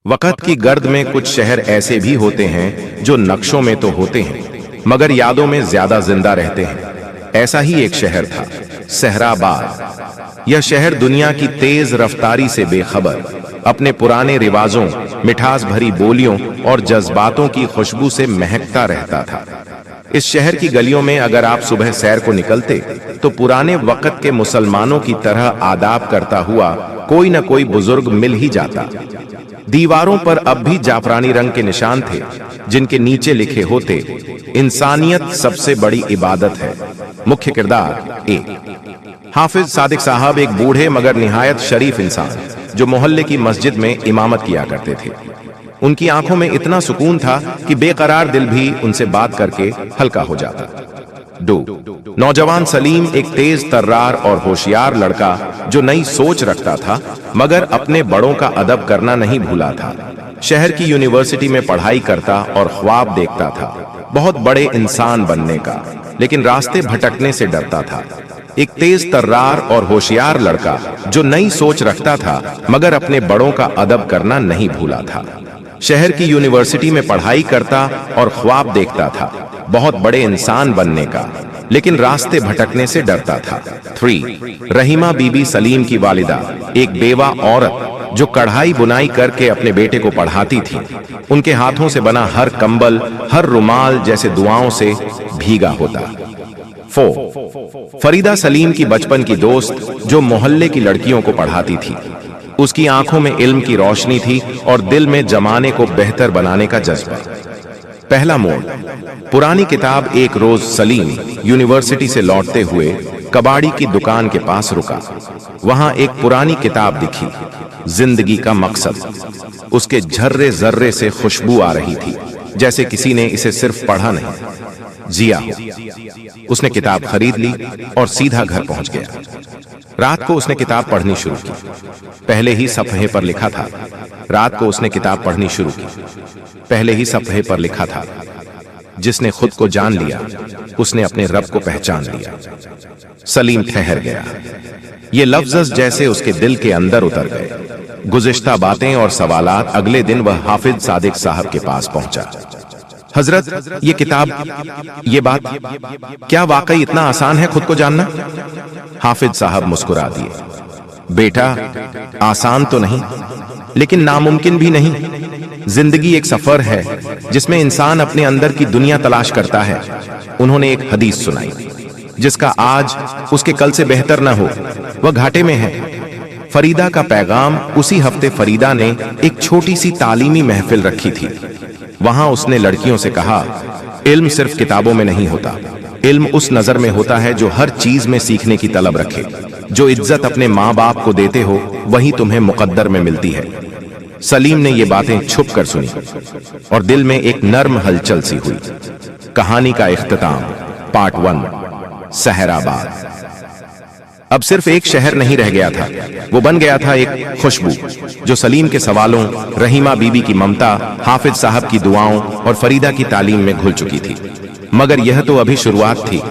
वक़्त की गर्द में कुछ शहर ऐसे भी होते हैं जो नक्शों में तो होते हैं मगर यादों में ज्यादा जिंदा रहते हैं। ऐसा ही एक शहर था, सहराबाद। यह शहर दुनिया की तेज रफ्तारी से बेखबर अपने पुराने रिवाजों, मिठास भरी बोलियों और जज्बातों की खुशबू से महकता रहता था। इस शहर की गलियों में अगर आप सुबह सैर को निकलते तो पुराने वक़्त के मुसलमानों की तरह आदाब करता हुआ कोई न कोई बुजुर्ग मिल ही जाता। दीवारों पर अब भी जाफरानी रंग के निशान थे जिनके नीचे लिखे होते, इंसानियत सबसे बड़ी इबादत है। मुख्य किरदार एक हाफिज सादिक साहब, एक बूढ़े मगर निहायत शरीफ इंसान जो मोहल्ले की मस्जिद में इमामत किया करते थे। उनकी आंखों में इतना सुकून था कि बेकरार दिल भी उनसे बात करके हल्का हो जाता। दो नौजवान सलीम, एक तेज तर्रार और होशियार लड़का जो नई सोच रखता था मगर अपने बड़ों का अदब करना नहीं भूला था। शहर की यूनिवर्सिटी में पढ़ाई करता और ख्वाब देखता था बहुत बड़े इंसान बनने का, लेकिन रास्ते भटकने से डरता था। एक तेज तर्रार और होशियार लड़का जो नई सोच रखता था मगर अपने बड़ों का अदब करना नहीं भूला था। शहर की यूनिवर्सिटी में पढ़ाई करता और ख्वाब देखता था बहुत बड़े इंसान बनने का, लेकिन रास्ते भटकने से डरता था। 3 रहीमा बीबी, सलीम की वालिदा, एक बेवा औरत जो कढ़ाई बुनाई करके अपने बेटे को पढ़ाती थी। उनके हाथों से बना हर कंबल, हर रुमाल जैसे दुआओं से भीगा होता। 4 फरीदा, सलीम की बचपन की दोस्त जो मोहल्ले की लड़कियों को पढ़ाती थी। उसकी आंखों में इल्म की रोशनी थी और दिल में जमाने को बेहतर बनाने का जज्बा। पहला मोड़, पुरानी किताब। एक रोज सलीम यूनिवर्सिटी से लौटते हुए कबाड़ी की दुकान के पास रुका। वहां एक पुरानी किताब दिखी, जिंदगी का मकसद। उसके झर्रे जर्रे से खुशबू आ रही थी, जैसे किसी ने इसे सिर्फ पढ़ा नहीं, जिया हो। उसने किताब खरीद ली और सीधा घर पहुंच गया। रात को उसने किताब पढ़नी शुरू की। पहले ही सफ़हे पर लिखा था, रात को उसने किताब पढ़नी शुरू की। पहले ही सफ़हे पर लिखा था, जिसने खुद को जान लिया उसने अपने रब को पहचान लिया। सलीम ठहर गया। ये लफ्ज़ जैसे उसके दिल के अंदर उतर गए। गुज़िश्ता बातें और सवालात। अगले दिन वह हाफिज सादिक साहब के पास पहुंचा। हजरत, ये किताब, ये बात, क्या वाकई इतना आसान है खुद को जानना? हाफिज साहब मुस्कुरा दिए। बेटा, आसान तो नहीं, लेकिन नामुमकिन भी नहीं। जिंदगी एक सफर है जिसमें इंसान अपने अंदर की दुनिया तलाश करता है। उन्होंने एक हदीस सुनाई, जिसका आज उसके कल से बेहतर न हो, वह घाटे में है। फरीदा का पैगाम। उसी हफ्ते फरीदा ने एक छोटी सी तालीमी महफिल रखी थी। वहां उसने लड़कियों से कहा, इल्म सिर्फ किताबों में नहीं होता। इल्म उस नजर में होता है जो हर चीज में सीखने की तलब रखे। जो इज्जत अपने माँ बाप को देते हो वही तुम्हें मुकद्दर में मिलती है। सलीम ने ये बातें छुप कर सुनी और दिल में एक नर्म हलचल सी हुई। कहानी का इख्तिताम। पार्ट 1, सहराबाद। अब सिर्फ एक शहर नहीं रह गया था, वो बन गया था एक खुशबू जो सलीम के सवालों, रहीमा बीबी की ममता, हाफिज साहब की दुआओं और फरीदा की तालीम में घुल चुकी थी। मगर यह तो अभी शुरुआत थी।